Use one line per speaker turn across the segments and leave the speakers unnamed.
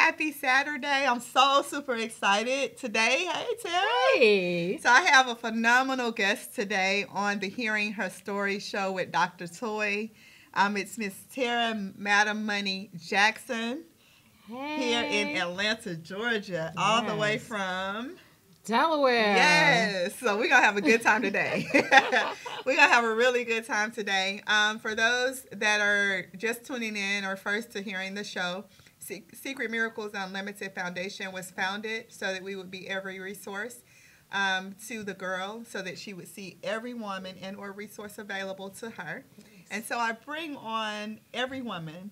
Happy Saturday. I'm so super excited today. Hey, Tara.
Hey.
So I have a phenomenal guest today on the Hearing Her Story show with Dr. Toy. It's Miss Tara Madam Money Jackson here in Atlanta, Georgia, all the way from
Delaware.
Yes. So we're going to have a good time today. We're going to have a really good time today. For those that are just tuning in or first to hearing the show, Secret Miracles Unlimited Foundation was founded so that we would be every resource to the girl, so that she would see every woman and or resource available to her. And so I bring on every woman.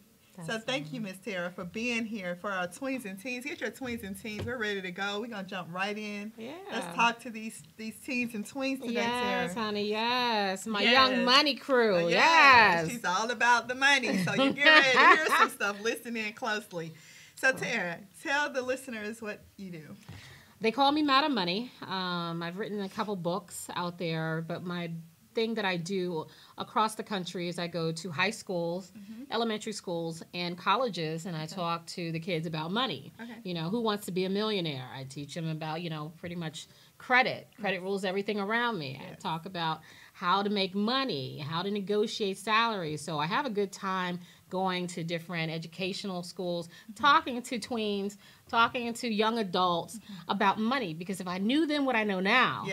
So thank you, Miss Tara, for being here for our tweens and teens. Get your tweens and teens. We're ready to go. We're going to jump right in.
Yeah.
Let's talk to these teens and tweens today, Tara.
Yes, honey, yes. My young money crew,
yes. She's all about the money. So you get ready to hear some stuff. Listen in closely. So, Tara, tell the listeners what you do.
They call me Madam Money. I've written a couple books out there, but my thing that I do across the country is I go to high schools, elementary schools, and colleges, and I talk to the kids about money. You know, who wants to be a millionaire? I teach them about, you know, pretty much credit. Credit rules everything around me. I talk about how to make money, how to negotiate salaries. So I have a good time going to different educational schools, talking to tweens, talking to young adults about money, because if I knew then what I know now,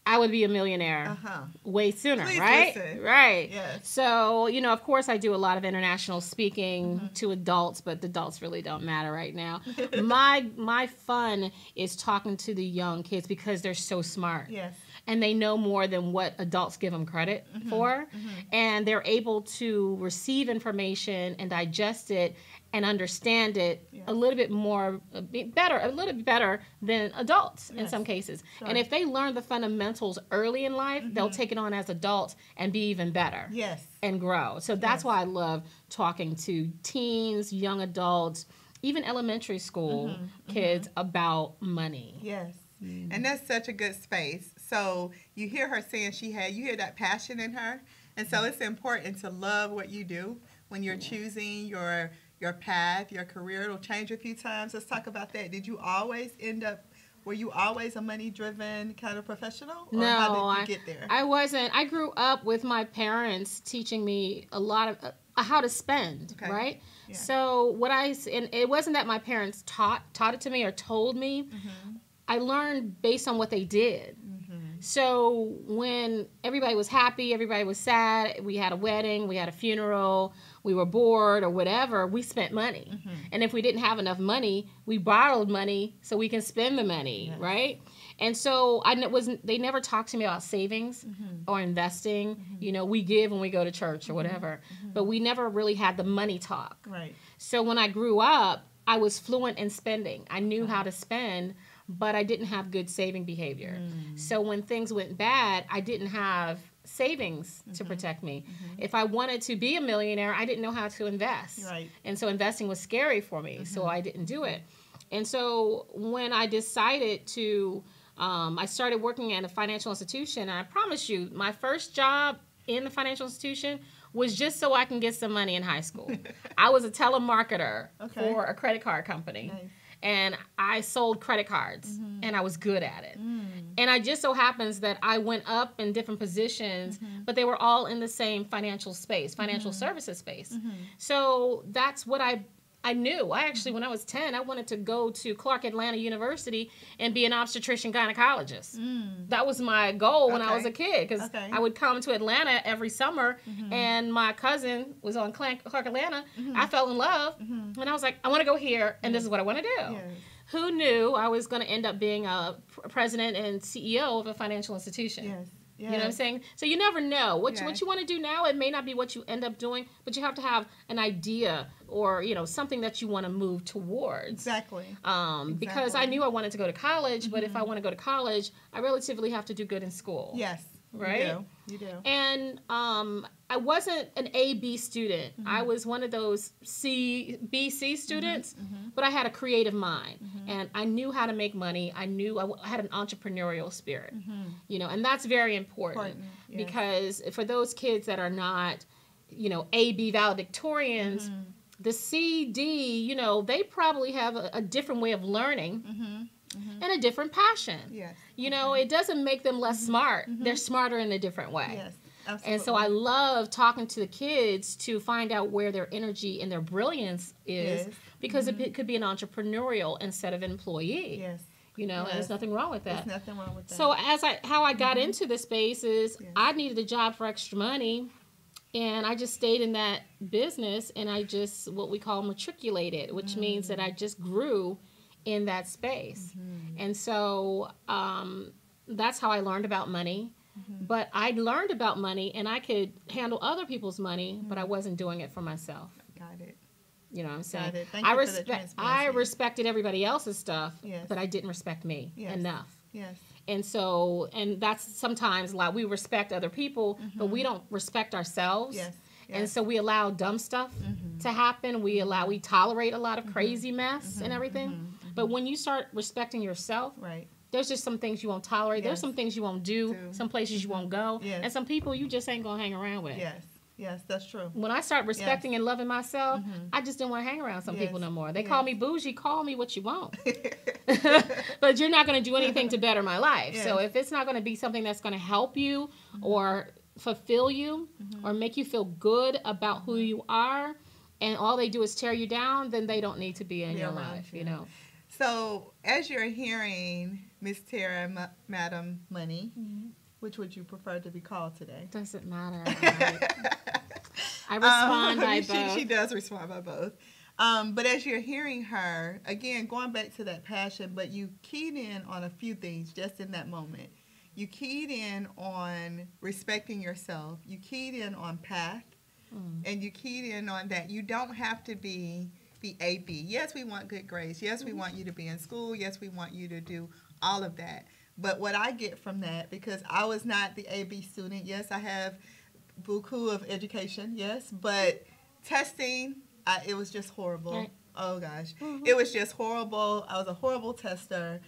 I would be a millionaire way sooner, right?
Listen.
Right.
Yes.
So, you know, of course, I do a lot of international speaking to adults, but the adults really don't matter right now. My fun is talking to the young kids because they're so smart.
Yes.
And they know more than what adults give them credit for. And they're able to receive information and digest it and understand it a little bit more, a little bit better than adults in some cases. Sure. And if they learn the fundamentals early in life, they'll take it on as adults and be even better.
Yes.
And grow. So that's why I love talking to teens, young adults, even elementary school kids about money.
Yes. And that's such a good space. So you hear her saying you hear that passion in her. And so it's important to love what you do when you're choosing your path, your career. It'll change a few times. Let's talk about that. Were you always a money-driven kind of professional? Or
No,
how did you get there?
I wasn't. I grew up with my parents teaching me a lot of how to spend, right? Yeah. So and it wasn't that my parents taught it to me or told me. I learned based on what they did. So when everybody was happy, everybody was sad, we had a wedding, we had a funeral, we were bored or whatever, we spent money. And if we didn't have enough money, we borrowed money so we can spend the money, right? And so they never talked to me about savings or investing. You know, we give when we go to church or whatever, but we never really had the money talk.
Right.
So when I grew up, I was fluent in spending. I knew how to spend, but I didn't have good saving behavior. So when things went bad, I didn't have savings to protect me. If I wanted to be a millionaire, I didn't know how to invest.
Right.
And so investing was scary for me, so I didn't do it. And so when I decided to, I started working at a financial institution, and I promise you, my first job in the financial institution was just so I can get some money in high school. I was a telemarketer for a credit card company. Nice. And I sold credit cards, and I was good at it. And I just so happens that I went up in different positions, but they were all in the same financial space, financial services space. So that's what I knew. I actually, when I was 10, I wanted to go to Clark Atlanta University and be an obstetrician gynecologist. That was my goal when I was a kid, because I would come to Atlanta every summer, and my cousin was on Clark Atlanta. I fell in love, and I was like, I want to go here, and this is what I want to do. Who knew I was going to end up being a president and CEO of a financial institution?
Yes.
You know what I'm saying? So you never know. What you want to do now, it may not be what you end up doing, but you have to have an idea or, you know, something that you want to move towards.
Exactly.
Because I knew I wanted to go to college, but if I want to go to college, I relatively have to do good in school.
Yes.
Right?
You do.
And I wasn't an A-B student. I was one of those B-C students, but I had a creative mind. And I knew how to make money. I knew I had an entrepreneurial spirit. You know, and that's very important. Because for those kids that are not, you know, A-B valedictorians, The C, D, you know, they probably have a different way of learning and a different passion.
Yes.
You know, it doesn't make them less smart. They're smarter in a different way.
Yes. Absolutely.
And so I love talking to the kids to find out where their energy and their brilliance is, because it could be an entrepreneurial instead of employee.
Yes.
You know, and there's nothing wrong with that.
There's nothing wrong with that.
So how I got into this space is I needed a job for extra money, and I just stayed in that business, and I just, what we call matriculated, which means that I just grew in that space. And so that's how I learned about money. But I learned about money, and I could handle other people's money, but I wasn't doing it for myself.
Got it.
You know what I'm saying?
Got it. Thank you for the transparency.
I respected everybody else's stuff,
Yes.
but I didn't respect me enough.
Yes.
And so, and that's sometimes like we respect other people, but we don't respect ourselves.
Yes.
And so we allow dumb stuff to happen. We tolerate a lot of crazy mess and everything. But when you start respecting yourself,
Right.
there's just some things you won't tolerate. There's
Yes.
some things you won't do. Some places you won't go.
Yes.
And some people you just ain't going to hang around with.
Yes. Yes, that's true.
When I start respecting and loving myself, I just didn't want to hang around some people no more. They call me bougie. Call me what you want. But you're not going to do anything to better my life.
Yes.
So if it's not going to be something that's going to help you or fulfill you or make you feel good about who you are, and all they do is tear you down, then they don't need to be in your life, you know.
So as you're hearing Miss Tara, Madam Money, which would you prefer to be called today?
Doesn't matter. I respond by both.
She does respond by both. But as you're hearing her, again, going back to that passion, but you keyed in on a few things just in that moment. You keyed in on respecting yourself. You keyed in on path. And you keyed in on that you don't have to be the AB. Yes, we want good grades. Yes, we want you to be in school. Yes, we want you to do all of that. But what I get from that, because I was not the AB student. Yes, I have buku of education. Yes, but testing, it was just horrible.
Right.
Oh, gosh. It was just horrible. I was a horrible tester.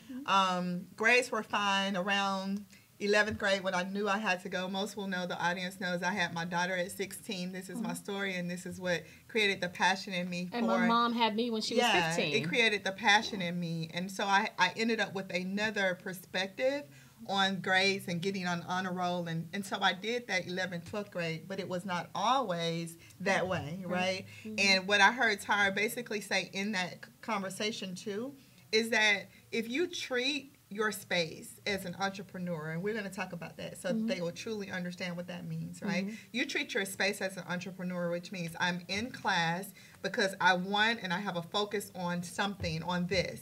Grades were fine around 11th grade when I knew I had to go. Most will know, the audience knows, I had my daughter at 16. This is my story, and this is what created the passion in me.
And my mom had me when she was 15.
It created the passion in me. And so I ended up with another perspective on grades and getting on honor roll. And so I did that 11th, 12th grade, but it was not always that way, right? And what I heard Tara basically say in that conversation, too, is that if you treat your space as an entrepreneur, and we're going to talk about that so they will truly understand what that means, right? You treat your space as an entrepreneur, which means I'm in class because I want and I have a focus on something, on this.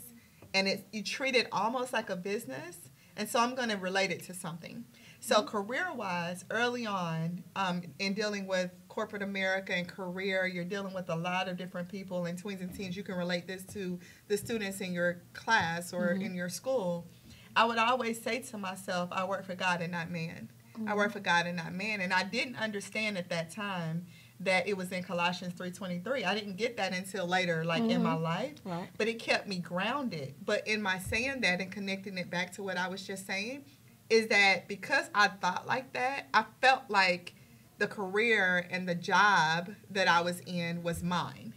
And you treat it almost like a business, and so I'm going to relate it to something. So career-wise, early on, in dealing with corporate America and career, you're dealing with a lot of different people, and tweens and teens, you can relate this to the students in your class or in your school. I would always say to myself, I work for God and not man. I work for God and not man. And I didn't understand at that time that it was in Colossians 3:23. I didn't get that until later, like in my life. Right. But it kept me grounded. But in my saying that and connecting it back to what I was just saying, is that because I thought like that, I felt like the career and the job that I was in was mine.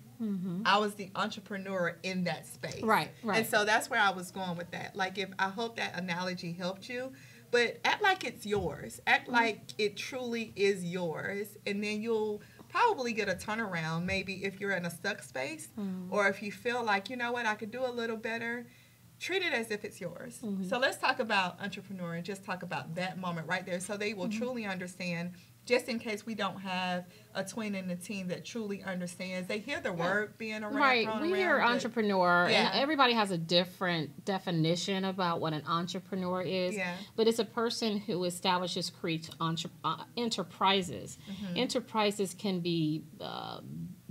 I was the entrepreneur in that space. Right. And so that's where I was going with that. Like, I hope that analogy helped you, but act like it's yours. Act like it truly is yours, and then you'll probably get a turnaround maybe if you're in a stuck space, or if you feel like, you know what, I could do a little better. Treat it as if it's yours. So let's talk about entrepreneur and just talk about that moment right there so they will truly understand, just in case we don't have a twin in the team that truly understands. They hear the word being around. Right, we
hear entrepreneur, and everybody has a different definition about what an entrepreneur is. But it's a person who establishes, creates enterprises. Enterprises can be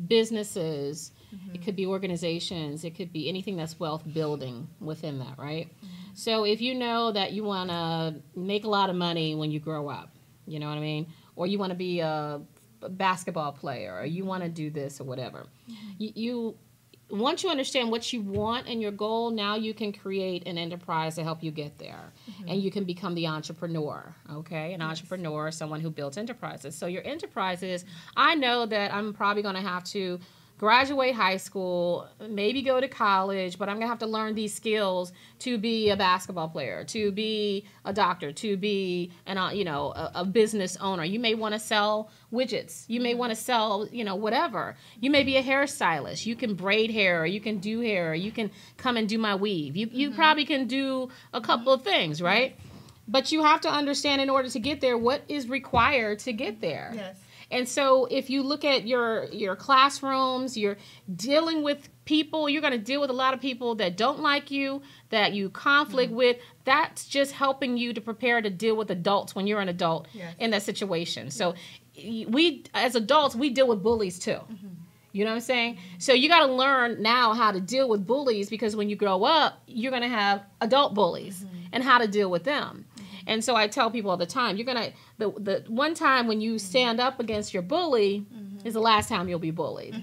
businesses, it could be organizations, it could be anything that's wealth building within that, right? So if you know that you want to make a lot of money when you grow up, you know what I mean? Or you want to be a basketball player, or you want to do this or whatever. You once you understand what you want and your goal, now you can create an enterprise to help you get there. And you can become the entrepreneur, okay? An entrepreneur is someone who builds enterprises. So your enterprises, I know that I'm probably going to have to graduate high school, maybe go to college, but I'm going to have to learn these skills to be a basketball player, to be a doctor, to be a business owner. You may want to sell widgets. You may want to sell, whatever. You may be a hairstylist. You can braid hair, or you can do hair, or you can come and do my weave. You probably can do a couple of things, right? But you have to understand, in order to get there, what is required to get there.
Yes.
And so if you look at your classrooms, you're dealing with people, you're going to deal with a lot of people that don't like you, that you conflict with. That's just helping you to prepare to deal with adults when you're an adult in that situation. So we, as adults, we deal with bullies too. You know what I'm saying? So you got to learn now how to deal with bullies, because when you grow up, you're going to have adult bullies and how to deal with them. And so I tell people all the time, you're going to, the one time when you stand up against your bully is the last time you'll be bullied.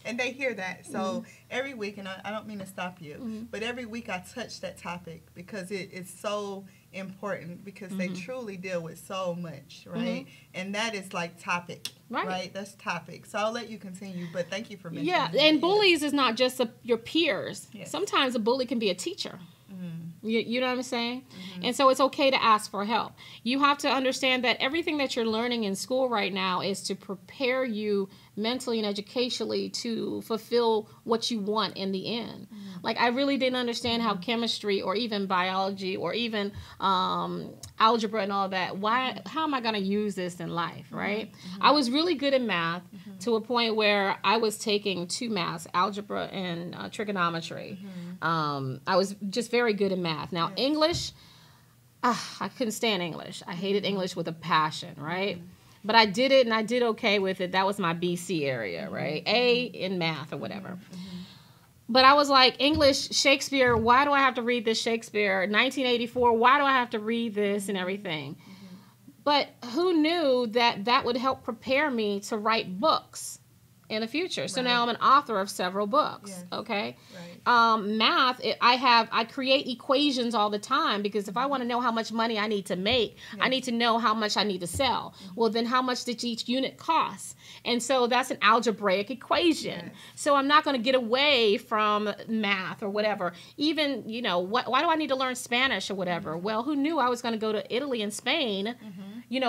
And they hear that. So every week, and I don't mean to stop you, but every week I touch that topic because it's so important, because they truly deal with so much, right? And that is like topic, right? That's topic. So I'll let you continue, but thank you for mentioning that.
And bullies is not just your peers. Sometimes a bully can be a teacher. You know what I'm saying? And so it's okay to ask for help. You have to understand that everything that you're learning in school right now is to prepare you mentally and educationally to fulfill what you want in the end. Like, I really didn't understand how chemistry, or even biology, or even algebra and all that, how am I going to use this in life, right? I was really good at math to a point where I was taking 2 maths, algebra and trigonometry. I was just very good at math. Now, English, I couldn't stand English. I hated English with a passion, right? But I did it, and I did okay with it. That was my BC area, right? A in math or whatever. But I was like, English, Shakespeare, why do I have to read this Shakespeare? 1984, why do I have to read this and everything? But who knew that that would help prepare me to write books in the future? So now I'm an author of several books, okay? Math, I create equations all the time, because if I want to know how much money I need to make, I need to know how much I need to sell. Well, then how much did each unit cost? And so that's an algebraic equation. So I'm not going to get away from math or whatever. Even, why do I need to learn Spanish or whatever? Well, who knew I was going to go to Italy and Spain,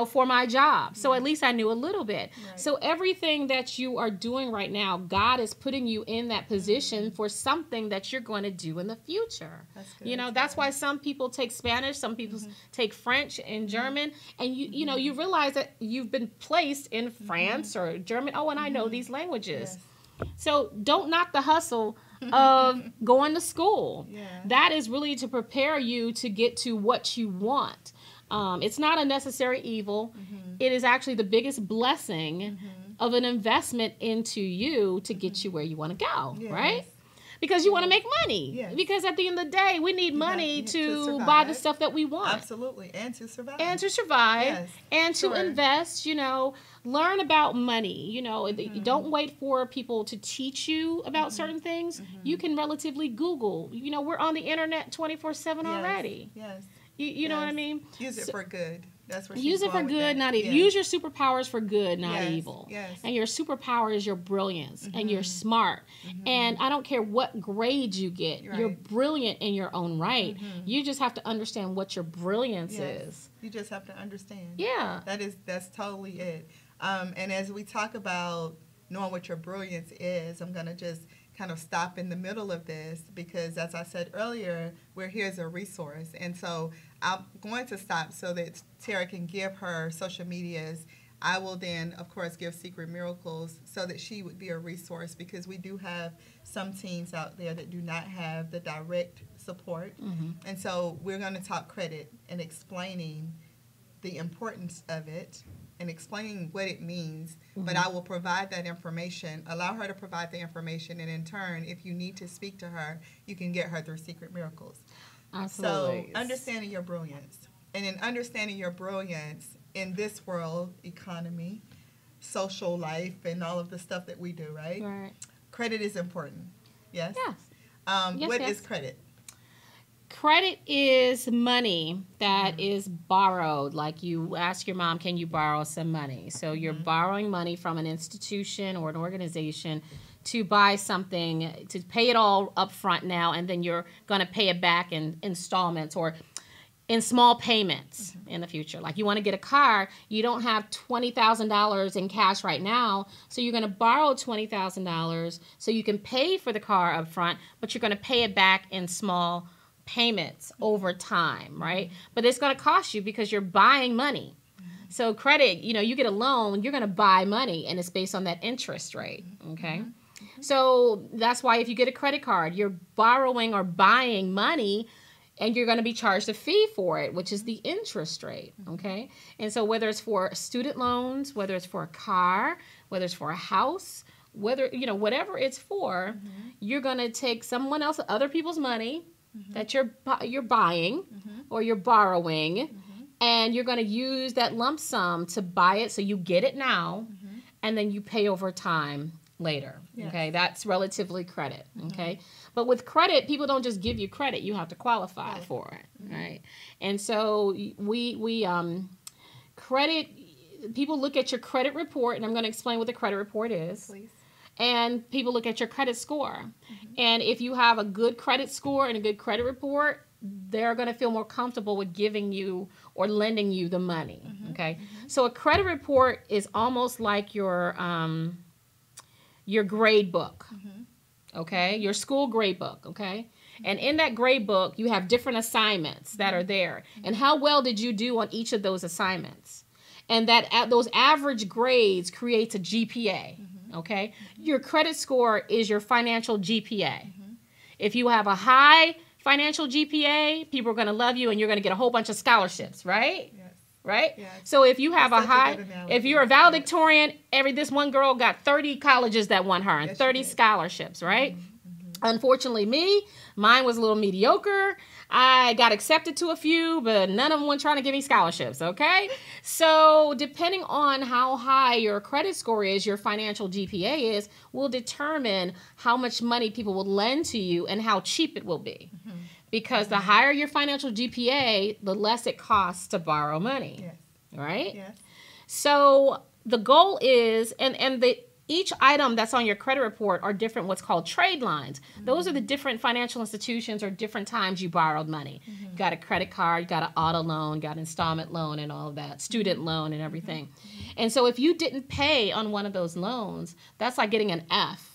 for my job? So at least I knew a little bit. So everything that you are doing right now, God is putting you in that position for something that you're going to do in the future. That's good. That's why some people take Spanish, some people take French and German, and you realize that you've been placed in France or German. Oh, and I know these languages. So don't knock the hustle of going to school. That is really to prepare you to get to what you want. It's not a necessary evil. It is actually the biggest blessing of an investment into you to get you where you want to go, right? Because you want to make money. Because at the end of the day, we need money to buy the stuff that we want.
Absolutely. And to survive.
And to invest, learn about money. Don't wait for people to teach you about certain things. You can relatively Google. We're on the internet 24/7 already. You know what I mean?
Use it for good. That's what
use it for good, not evil. Use your superpowers for good, not evil. And your superpower is your brilliance, and you're smart. And I don't care what grade you get. You're brilliant in your own right. You just have to understand what your brilliance is.
You just have to understand. That's totally it. And as we talk about knowing what your brilliance is, I'm going to just kind of stop in the middle of this, because as I said earlier, we're here as a resource. And so I'm going to stop so that Tara can give her social medias. I will then, of course, give Secret Miracles so that she would be a resource, because we do have some teens out there that do not have the direct support. And so we're going to talk credit and explaining the importance of it and explaining what it means, but I will provide that information, allow her to provide the information, and in turn, if you need to speak to her, you can get her through Secret Miracles.
Absolutely.
So understanding your brilliance, and in understanding your brilliance in this world, economy, social life, and all of the stuff that we do, right? Credit is important. Yes? What is credit?
Credit is money that is borrowed. Like, you ask your mom, can you borrow some money? So you're borrowing money from an institution or an organization to buy something, to pay it all up front now, and then you're going to pay it back in installments or in small payments in the future. Like you want to get a car, you don't have $20,000 in cash right now, so you're going to borrow $20,000 so you can pay for the car up front, but you're going to pay it back in small payments over time, right? But it's going to cost you because you're buying money. So credit, you get a loan, you're going to buy money, and it's based on that interest rate, okay? So that's why if you get a credit card, you're borrowing or buying money, and you're going to be charged a fee for it, which is the interest rate, okay? And so whether it's for student loans, whether it's for a car, whether it's for a house, whatever it's for, you're going to take someone else, other people's money that you're buying or you're borrowing, and you're going to use that lump sum to buy it so you get it now, and then you pay over time later, okay? That's relatively credit, okay? But with credit, people don't just give you credit. You have to qualify for it, right? And so credit, people look at your credit report, and I'm going to explain what the credit report is.
Please.
And people look at your credit score. And if you have a good credit score and a good credit report, they're going to feel more comfortable with giving you or lending you the money, okay? So a credit report is almost like your grade book. Okay, your school grade book, okay? And in that grade book, you have different assignments that are there. And how well did you do on each of those assignments? And those average grades creates a GPA, okay? Your credit score is your financial GPA. If you have a high financial GPA, people are going to love you, and you're going to get a whole bunch of scholarships, right?
Yes.
Right?
Yes.
So if you have
That's
if you're a valedictorian, this one girl got 30 colleges that won her and 30 scholarships, right? Unfortunately, mine was a little mediocre. I got accepted to a few, but none of them were trying to give me scholarships, okay? So depending on how high your credit score is, your financial GPA is, will determine how much money people will lend to you and how cheap it will be. Because the higher your financial GPA, the less it costs to borrow money.
Yes.
Right?
Yes.
So the goal is, each item that's on your credit report are different, what's called trade lines. Those are the different financial institutions or different times you borrowed money. You got a credit card, you got an auto loan, got an installment loan and all of that, student loan and everything. And so if you didn't pay on one of those loans, that's like getting an F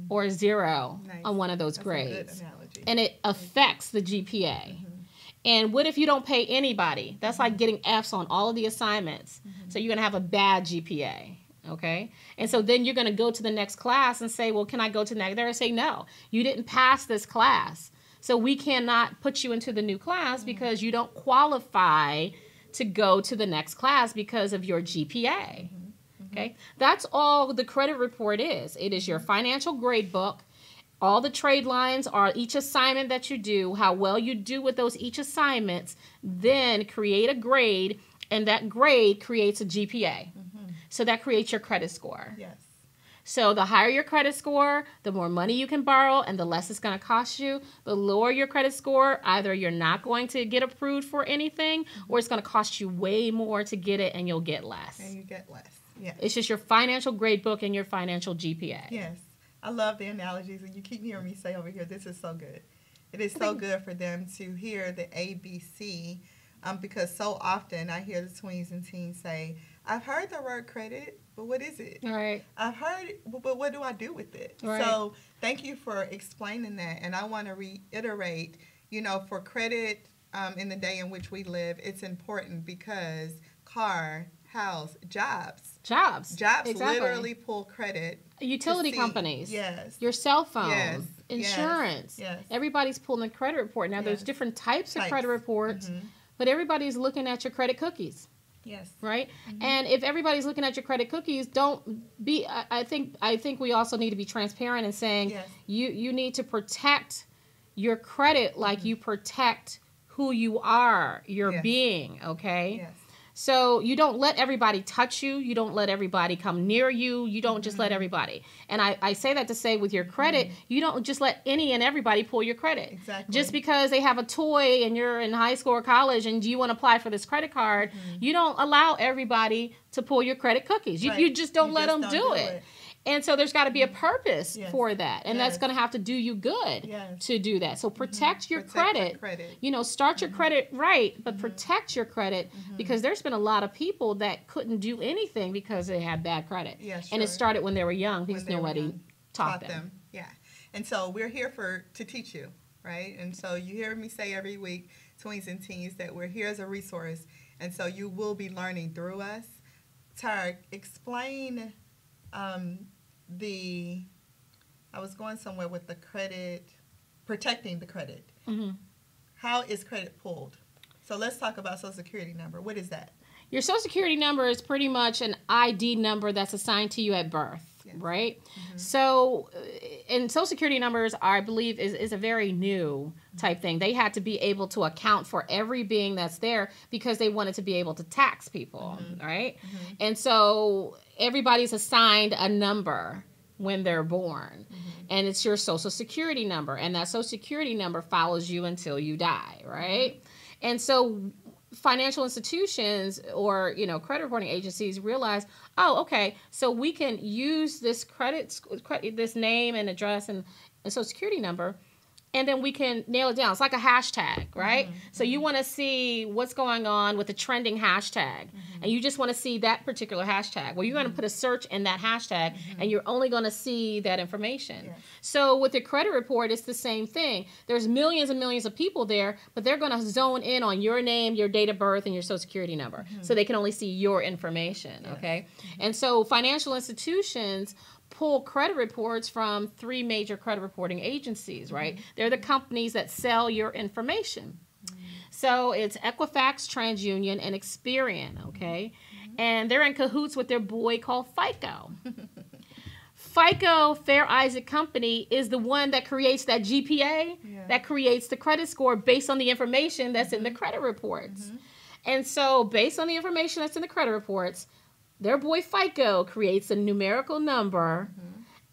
or a 0 on one of those grades. And it affects the GPA. And what if you don't pay anybody? That's like getting Fs on all of the assignments. So you're going to have a bad GPA. Okay? And so then you're going to go to the next class and say, well, can I go to the next? They're going to say, no, you didn't pass this class. So we cannot put you into the new class because you don't qualify to go to the next class because of your GPA. Okay? That's all the credit report is. It is your financial grade book. All the trade lines are each assignment that you do, how well you do with those each assignments, then create a grade, and that grade creates a GPA. So that creates your credit score.
Yes.
So the higher your credit score, the more money you can borrow and the less it's going to cost you. The lower your credit score, either you're not going to get approved for anything or it's going to cost you way more to get it and you'll get less.
And you get less. Yeah.
It's just your financial grade book and your financial GPA.
Yes. I love the analogies, and you keep hearing me say over here, this is so good. It is so good for them to hear the ABC because so often I hear the tweens and teens say, I've heard the word credit, but what is it?
Right.
I've heard it, but what do I do with it?
Right.
So thank you for explaining that. And I want to reiterate, for credit in the day in which we live, it's important because car, house, jobs.
Exactly.
Literally pull credit.
Utility companies.
Yes.
Your cell phone.
Yes.
Insurance.
Yes.
Everybody's pulling a credit report. Now, there's different types of credit reports, but everybody's looking at your credit cookies.
Yes.
Right? And if everybody's looking at your credit cookies, I think we also need to be transparent and saying you need to protect your credit like you protect who you are, your being, okay?
Yes.
So you don't let everybody touch you. You don't let everybody come near you. You don't just let everybody. And I say that to say with your credit, you don't just let any and everybody pull your credit.
Exactly.
Just because they have a toy and you're in high school or college and you want to apply for this credit card, you don't allow everybody to pull your credit cookies. You just don't let them do it. And so there's got to be a purpose
Yes.
for that. And that's
Yes.
going to have to do you good
Yes.
to do that. So protect your
Protect
credit.
credit.
You know, start your credit right, but protect your credit because there's been a lot of people that couldn't do anything because they had bad credit.
Yeah,
And it
sure.
started when they were young because
When they were
nobody
young.
taught them.
Yeah. And so we're here to teach you, right? And so you hear me say every week, tweens and teens, that we're here as a resource. And so you will be learning through us. Tara, explain I was going somewhere with the credit, protecting the credit.
Mm-hmm.
How is credit pulled? So let's talk about Social Security number. What is that?
Your Social Security number is pretty much an ID number that's assigned to you at birth,
Yes.
right? So, and Social Security numbers, I believe, is a very new type thing. They had to be able to account for every being that's there because they wanted to be able to tax people, right? And so everybody's assigned a number when they're born, and it's your Social Security number, and that Social Security number follows you until you die, right? And so financial institutions or, you know, credit reporting agencies realize, oh, okay, so we can use this this name and address and Social Security number, and then we can nail it down. It's like a hashtag, right? So you want to see what's going on with a trending hashtag, and you just want to see that particular hashtag. Well, you're going to put a search in that hashtag, and you're only going to see that information.
Yes.
So with your credit report, it's the same thing. There's millions and millions of people there, but they're going to zone in on your name, your date of birth, and your Social Security number. So they can only see your information, okay? And so financial institutions pull credit reports from 3 major credit reporting agencies, right? They're the companies that sell your information. So it's Equifax, TransUnion, and Experian, okay? And they're in cahoots with their boy called FICO. FICO, Fair Isaac Company, is the one that creates that GPA, that creates the credit score based on the information that's in the credit reports. And so based on the information that's in the credit reports, their boy FICO creates a numerical number,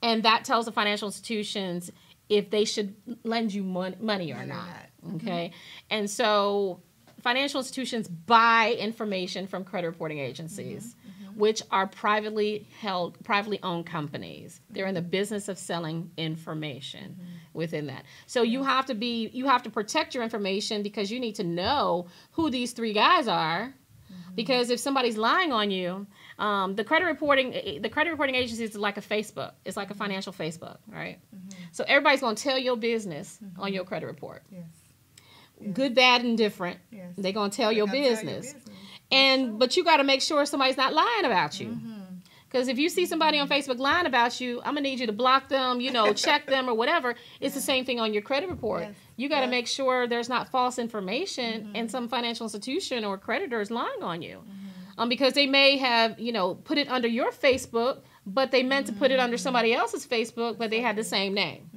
and that tells the financial institutions if they should lend you money or not. Okay? And so financial institutions buy information from credit reporting agencies, which are privately owned companies. They're in the business of selling information within that. So you have to protect your information because you need to know who these 3 guys are. Because if somebody's lying on you, the credit reporting agency is like a Facebook. It's like a financial Facebook, right? So everybody's going to tell your business on your credit report. Good, bad, and different. They're going to tell your business. But you got to make sure somebody's not lying about you. Because if you see somebody on Facebook lying about you, I'm going to need you to block them, you know, check them or whatever. It's the same thing on your credit report. You got to make sure there's not false information and some financial institution or creditor is lying on you. Because they may have, you know, put it under your Facebook, but they meant to put it under somebody else's Facebook, but they had the same name.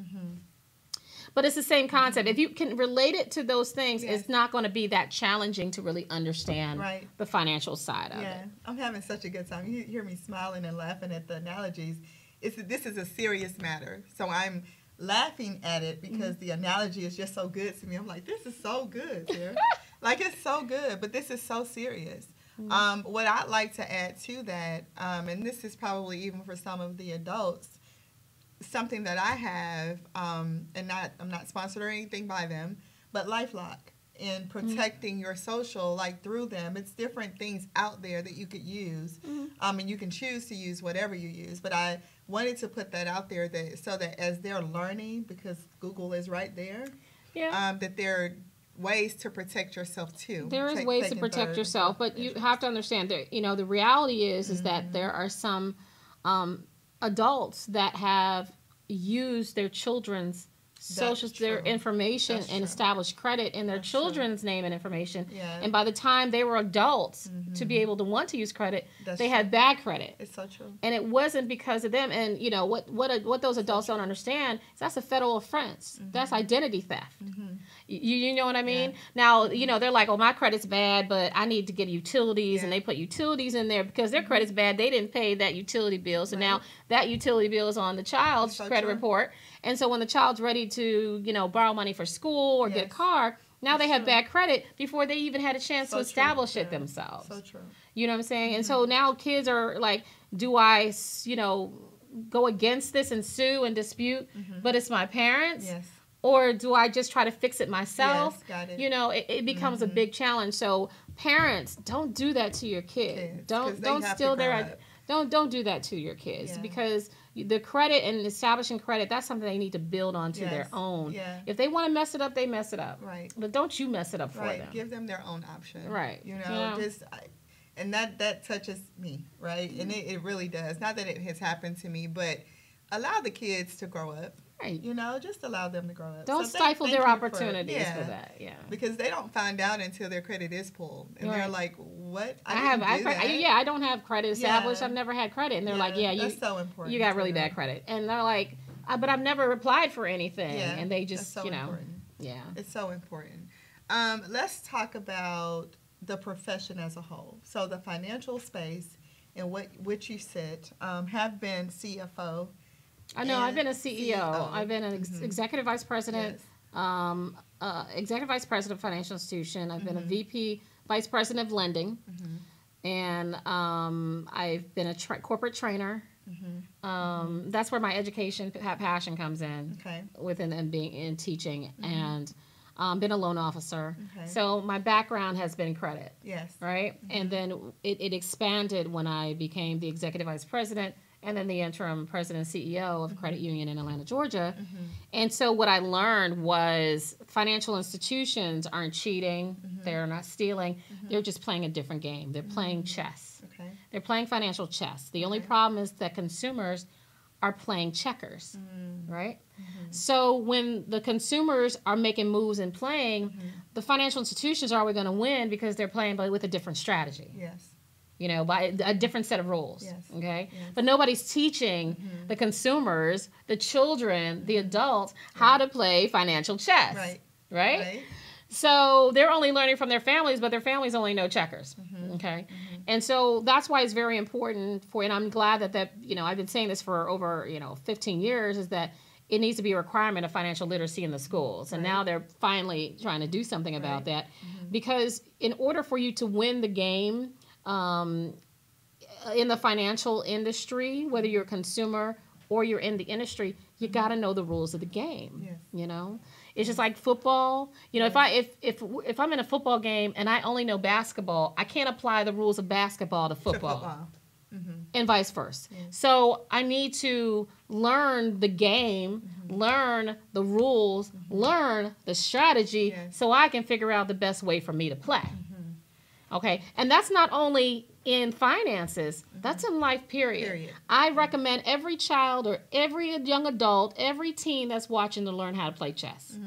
But it's the same concept. If you can relate it to those things, it's not going to be that challenging to really understand the financial side of it.
I'm having such a good time. You hear me smiling and laughing at the analogies. This is a serious matter. So I'm laughing at it because the analogy is just so good to me. I'm like, this is so good, Sarah. Like, it's so good, but this is so serious. What I'd like to add to that, and this is probably even for some of the adults, something that I have, and I'm not sponsored or anything by them, but LifeLock in protecting your social, like through them. It's different things out there that you could use, and you can choose to use whatever you use. But I wanted to put that out there so that as they're learning, because Google is right there, that there are ways to protect yourself too.
There is ways to protect yourself, but you have to understand that, you know, the reality is that there are some adults that have used their children's social, their information and established credit in their children's name and information. And by the time they were adults to be able to want to use credit, they had bad credit.
It's so true.
And it wasn't because of them. And you know what those adults don't understand is that's a federal offense. That's identity theft. You know what I mean? Now, you know, they're like, oh, my credit's bad, but I need to get utilities, and they put utilities in there because their credit's bad. They didn't pay that utility bill, so now that utility bill is on the child's credit report. And so when the child's ready to, you know, borrow money for school or get a car, now they have bad credit before they even had a chance to establish it themselves.
So true.
You know what I'm saying? And so now kids are like, do I, you know, go against this and sue and dispute, but it's my parents?
Yes.
Or do I just try to fix it myself?
Yes, got it.
You know, it becomes a big challenge. So parents, don't do that to your kid. Don't steal their don't do that to your kids, because the credit and establishing credit, that's something they need to build onto their own.
Yeah.
If they want to mess it up, they mess it up.
Right.
But don't you mess it up for them.
Give them their own option.
Right.
You know, and that touches me, right? And it really does. Not that it has happened to me, but allow the kids to grow up.
Right.
You know, just allow them to grow up.
Don't stifle their opportunities for that. Yeah.
Because they don't find out until their credit is pulled. And they're like, what?
I don't have credit established. I've never had credit. And they're like,
that's so important.
You got really bad credit. And they're like, but I've never applied for anything.
Yeah,
and they just,
so important.
Yeah.
It's so important. Let's talk about the profession as a whole. So the financial space in which you sit, have been CFO.
I know. I've been a CEO. I've been an executive vice president, executive vice president of financial institution. I've been a VP, vice president of lending, and I've been a corporate trainer. That's where my education passion comes in, within and being in teaching, and been a loan officer. So my background has been credit. Yes. Right, and then it expanded when I became the executive vice president, and then the interim president and CEO of a credit union in Atlanta, Georgia. And so what I learned was financial institutions aren't cheating. They're not stealing. They're just playing a different game. They're playing chess. They're playing financial chess. The only problem is that consumers are playing checkers, right? So when the consumers are making moves and playing, the financial institutions are always going to win because they're playing with a different strategy. Yes. You know, by a different set of rules. Yes. Okay? Yes. But nobody's teaching the consumers, the children, the adults, how to play financial chess. Right? So they're only learning from their families, but their families only know checkers. Okay? And so that's why it's very important and I'm glad that, I've been saying this for over, 15 years, is that it needs to be a requirement of financial literacy in the schools. And now they're finally trying to do something about that. Because in order for you to win the game, in the financial industry, whether you're a consumer or you're in the industry, you got to know the rules of the game. Yes. You know, it's just like football. You know, if I'm in a football game and I only know basketball, I can't apply the rules of basketball to football. And vice versa. Yes. So I need to learn the game, learn the rules, learn the strategy, so I can figure out the best way for me to play. Okay, and that's not only in finances, that's in life, period. I recommend every child or every young adult, every teen that's watching to learn how to play chess.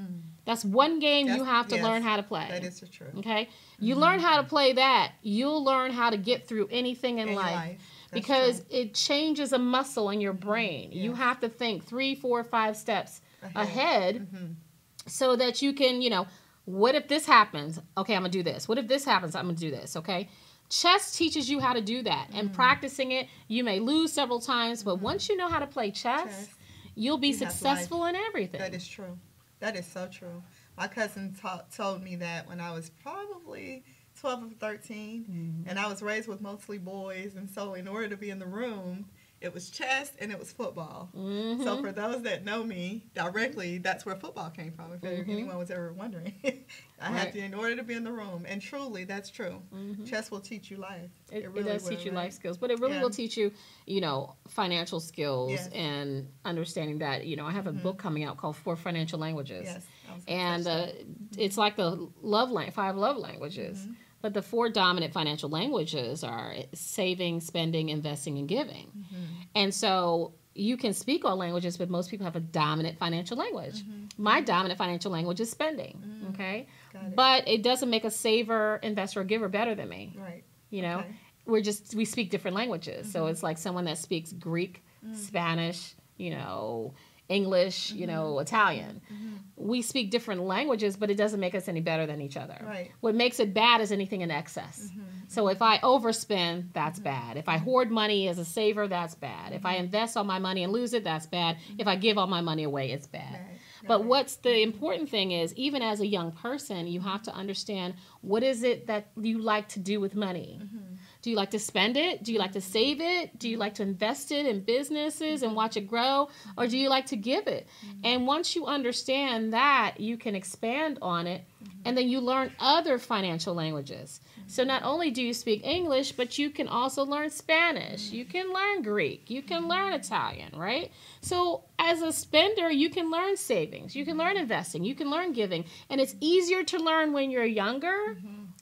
That's one game you have to learn how to play.
That is true.
Okay, you learn how to play that, you'll learn how to get through anything in life. Because it changes a muscle in your brain. You have to think 3, 4, 5 steps ahead so that you can, what if this happens? Okay, I'm going to do this. What if this happens? I'm going to do this, okay? Chess teaches you how to do that. And practicing it, you may lose several times, but once you know how to play chess, you'll be successful in everything.
That is true. That is so true. My cousin told me that when I was probably 12 or 13, and I was raised with mostly boys, and so in order to be in the room, it was chess and it was football. So for those that know me directly, that's where football came from, if anyone was ever wondering. I had to, in order to be in the room, and truly, that's true. Chess will teach you life.
It really does teach you life skills, but it really will teach you, financial skills and understanding that, I have a book coming out called 4 Financial Languages. Yes. And it's like the 5 love languages. But the 4 dominant financial languages are saving, spending, investing, and giving. And so you can speak all languages, but most people have a dominant financial language. My dominant financial language is spending, okay? But it doesn't make a saver, investor, or giver better than me. Right. We speak different languages. So it's like someone that speaks Greek, Spanish, English, Italian. We speak different languages, but it doesn't make us any better than each other. Right. What makes it bad is anything in excess. So if I overspend, that's bad. If I hoard money as a saver, that's bad. If I invest all my money and lose it, that's bad. If I give all my money away, it's bad. But what's the important thing is, even as a young person, you have to understand what is it that you like to do with money. Do you like to spend it? Do you like to save it? Do you like to invest it in businesses and watch it grow? Or do you like to give it? And once you understand that, you can expand on it, and then you learn other financial languages. So not only do you speak English, but you can also learn Spanish. You can learn Greek. You can learn Italian, right? So as a spender, you can learn savings. You can learn investing. You can learn giving. And it's easier to learn when you're younger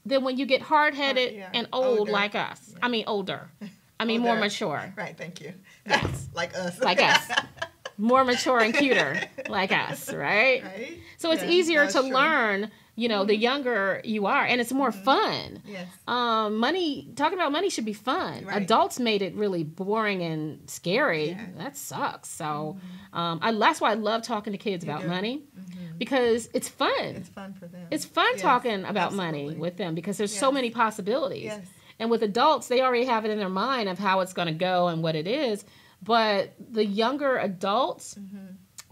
than when you get hard-headed and old like us. Yeah. I mean, older. I mean, more mature.
Right, thank you.
Yes.
Like us.
Like us. More mature and cuter like us, right?
Right.
So it's easier to learn, you know, the younger you are, and it's more fun.
Yes.
Talking about money should be fun.
Right.
Adults made it really boring and scary. Yeah. That sucks. So that's why I love talking to kids about money, because it's fun.
It's fun for them.
It's fun talking about money with them, because there's so many possibilities.
Yes.
And with adults, they already have it in their mind of how it's going to go and what it is. But the younger adults,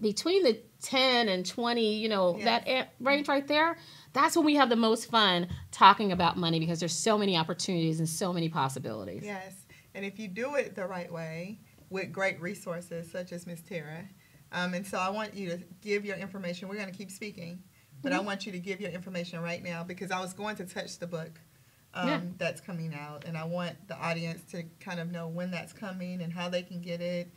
between the 10 and 20, you know, that range right there, that's when we have the most fun talking about money, because there's so many opportunities and so many possibilities.
Yes. And if you do it the right way with great resources such as Miss Tara, and so I want you to give your information. We're going to keep speaking, but I want you to give your information right now, because I was going to touch the book that's coming out, and I want the audience to kind of know when that's coming and how they can get it.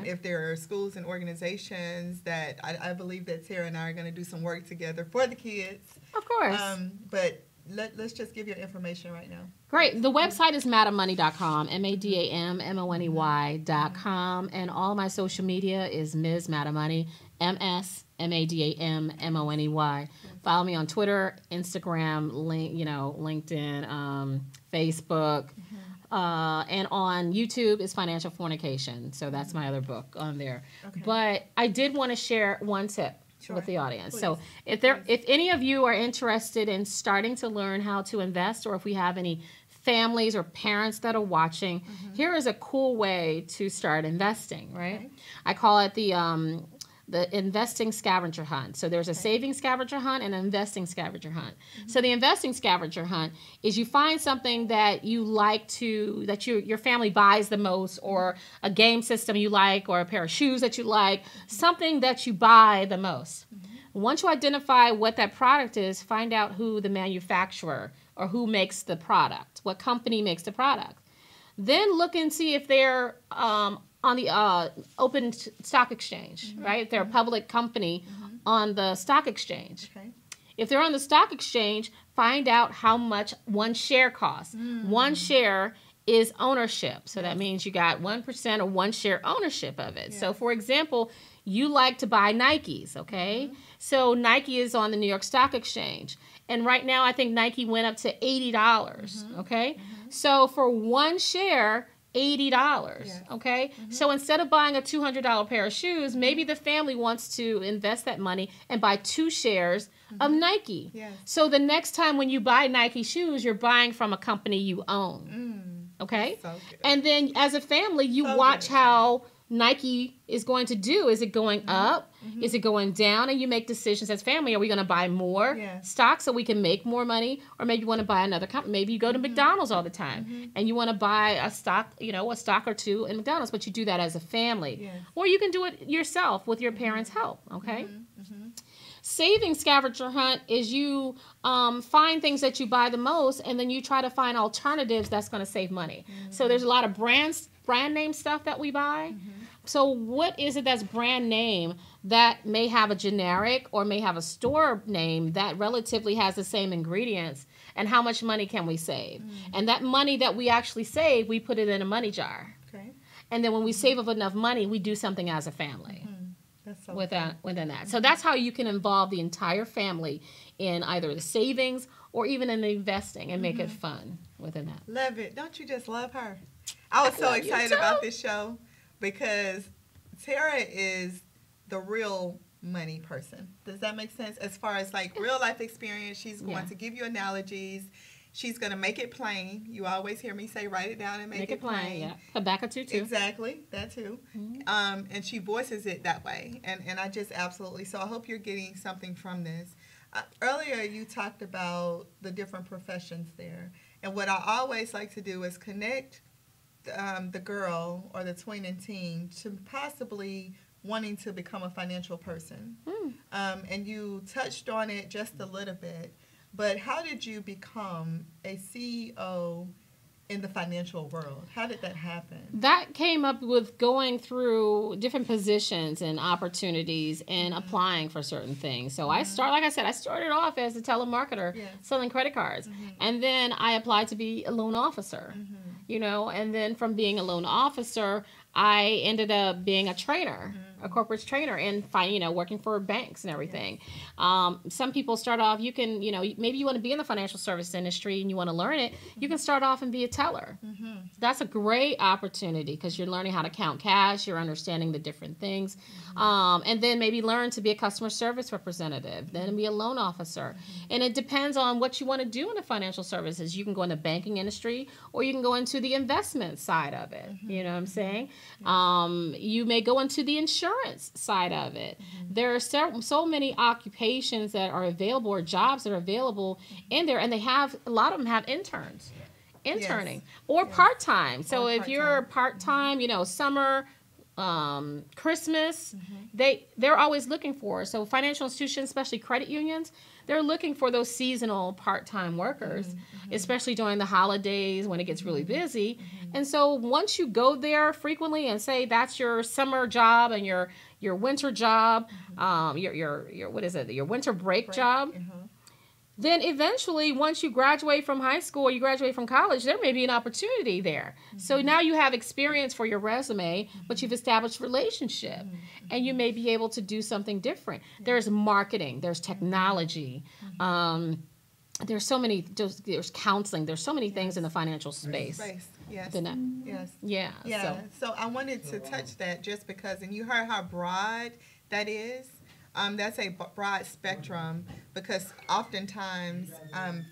If there are schools and organizations that I believe that Tara and I are going to do some work together for the kids.
Of course.
But let's just give your information right now.
Great. The website is madamoney.com, MADAMMONEY.com, and all my social media is Ms. Madamoney, MSMADAMMONEY. Follow me on Twitter, Instagram, LinkedIn, Facebook. And on YouTube is Financial Fornication. So that's my other book on there. Okay. But I did want to share one tip with the audience. Please. So if any of you are interested in starting to learn how to invest, or if we have any families or parents that are watching, here is a cool way to start investing, right? Okay. I call it the investing scavenger hunt. So there's a saving scavenger hunt and an investing scavenger hunt. So the investing scavenger hunt is you find something that you like that your family buys the most, or a game system you like, or a pair of shoes that you like, something that you buy the most. Once you identify what that product is, find out who the manufacturer or who makes the product, what company makes the product. Then look and see if they're on the open stock exchange, right? If they're a public company on the stock exchange. Okay. If they're on the stock exchange, find out how much one share costs. One share is ownership. So that means you got 1% or one share ownership of it. So for example, you like to buy Nikes, okay? So Nike is on the New York Stock Exchange. And right now I think Nike went up to $80, okay? So for one share, $80, okay? So instead of buying a $200 pair of shoes, maybe the family wants to invest that money and buy 2 shares of Nike. So the next time when you buy Nike shoes, you're buying from a company you own, okay? So and then as a family, you watch how Nike is going to do. Is it going up? Is it going down? And you make decisions as family. Are we going to buy more stock so we can make more money? Or maybe you want to buy another company. Maybe you go to McDonald's all the time and you want to buy a stock, a stock or two in McDonald's, but you do that as a family. Or you can do it yourself with your parents' help, okay? Saving scavenger hunt is you find things that you buy the most, and then you try to find alternatives that's going to save money. So there's a lot of brand name stuff that we buy. So what is it that's brand name that may have a generic or may have a store name that relatively has the same ingredients, and how much money can we save? And that money that we actually save, we put it in a money jar. Okay. And then when we save up enough money, we do something as a family. That's so within that. So that's how you can involve the entire family in either the savings or even in the investing, and make it fun within that.
Love it. Don't you just love her? I was so excited about this show because Tara is the real money person. Does that make sense? As far as like real life experience, she's going to give you analogies. She's going to make it plain. You always hear me say, write it down and make it plain.
Yeah. Habakkuk 2 too.
Exactly. That too. And she voices it that way. And I just absolutely. So I hope you're getting something from this. Earlier you talked about the different professions there. And what I always like to do is connect the girl or the tweening teen to possibly wanting to become a financial person. And you touched on it just a little bit, but how did you become a CEO in the financial world? How did that happen?
That came up with going through different positions and opportunities and applying for certain things. So I started off as a telemarketer selling credit cards. And then I applied to be a loan officer, and then from being a loan officer, I ended up being a trainer, a corporate trainer, and working for banks and everything. Some people start off, you can, maybe you want to be in the financial service industry and you want to learn it. You can start off and be a teller. That's a great opportunity because you're learning how to count cash, you're understanding the different things. And then maybe learn to be a customer service representative, then be a loan officer. And it depends on what you want to do in the financial services. You can go in the banking industry or you can go into the investment side of it. You know what I'm saying? You may go into the insurance side of it. There are so many occupations that are available or jobs that are available in there, and a lot of them have interning or part-time. So if you're part-time, summer, Christmas, they're always looking for. So financial institutions, especially credit unions, they're looking for those seasonal part-time workers, especially during the holidays when it gets really busy. And so once you go there frequently and say that's your summer job and your winter job, your winter break job, then eventually once you graduate from high school or you graduate from college, there may be an opportunity there. So now you have experience for your resume, but you've established relationship and you may be able to do something different. There's marketing, there's technology, there's so many, there's counseling, there's so many things in the financial space.
Yes.
Yeah.
So I wanted to touch that just because, and you heard how broad that is. That's a broad spectrum because oftentimes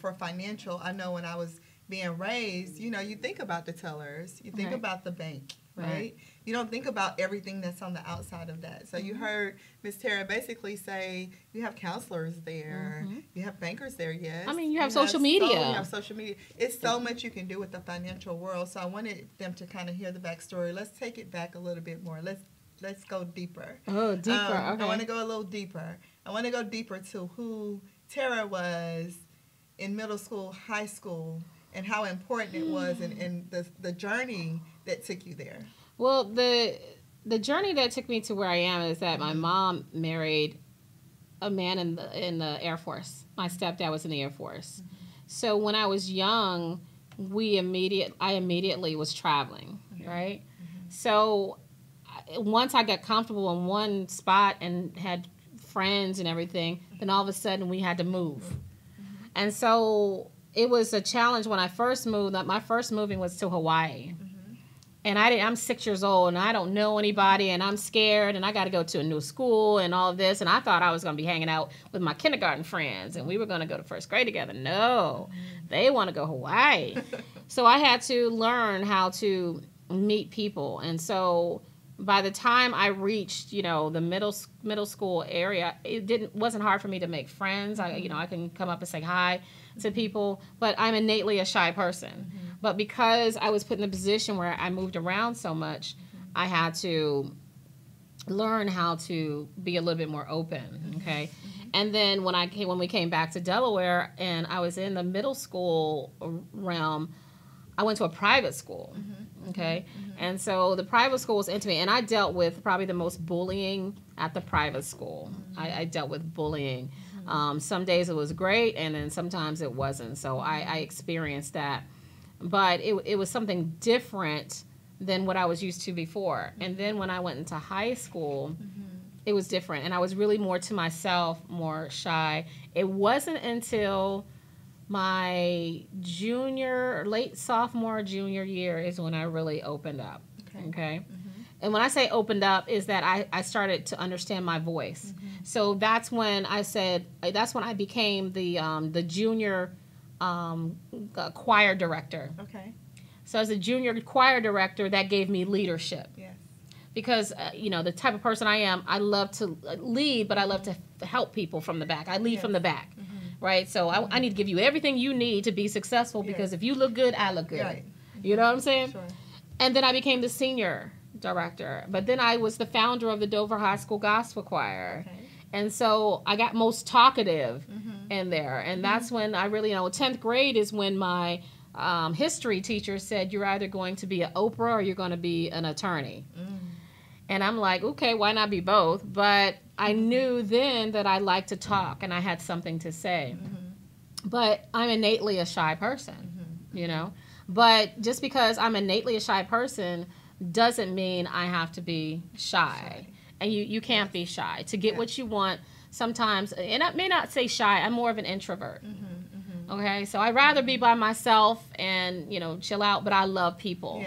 for financial, I know when I was being raised, you think about the tellers, you think about the bank, right? You don't think about everything that's on the outside of that. So you heard Ms. Tara basically say you have counselors there, you have bankers there, yes.
I mean, you have social media.
You have social media. It's so much you can do with the financial world. So I wanted them to kind of hear the backstory. Let's take it back a little bit more. Let's go deeper.
Oh, deeper. Okay.
I want to go a little deeper. I want to go deeper to who Tara was in middle school, high school, and how important it was and the journey that took you there.
Well, the journey that took me to where I am is that my mom married a man in the Air Force. My stepdad was in the Air Force. So when I was young, I immediately was traveling, right? So once I got comfortable in one spot and had friends and everything, then all of a sudden we had to move. And so it was a challenge when I first moved. My first moving was to Hawaii. And I'm 6 years old and I don't know anybody and I'm scared and I got to go to a new school and all of this. And I thought I was going to be hanging out with my kindergarten friends and we were going to go to first grade together. No, they want to go Hawaii. So I had to learn how to meet people. And so by the time I reached, the middle school area, it wasn't hard for me to make friends. I can come up and say hi to people, but I'm innately a shy person. But because I was put in a position where I moved around so much, I had to learn how to be a little bit more open. Okay. And then when we came back to Delaware and I was in the middle school realm, I went to a private school. Okay. And so the private school was intimate, and I dealt with probably the most bullying at the private school. I dealt with bullying. Some days it was great, and then sometimes it wasn't. So I experienced that. But it was something different than what I was used to before. And then when I went into high school, it was different. And I was really more to myself, more shy. It wasn't until my late sophomore, junior year is when I really opened up. Okay. And when I say opened up is that I started to understand my voice. So that's when I became the junior choir director.
Okay.
So as a junior choir director, that gave me leadership.
Yes.
Because, the type of person I am, I love to lead, but I love to help people from the back. I lead from the back. right? So I need to give you everything you need to be successful, because if you look good, I look good.
Right.
You know what I'm saying?
Sure.
And then I became the senior director. But then I was the founder of the Dover High School Gospel Choir.
Okay.
And so I got most talkative in there. And that's when I really, 10th grade is when my history teacher said, you're either going to be an Oprah or you're going to be an attorney. And I'm like, okay, why not be both? But I knew then that I liked to talk and I had something to say. But I'm innately a shy person, you know? But just because I'm innately a shy person doesn't mean I have to be shy. And you can't be shy. To get what you want sometimes, and I may not say shy, I'm more of an introvert. Okay, so I'd rather be by myself and, chill out, but I love people.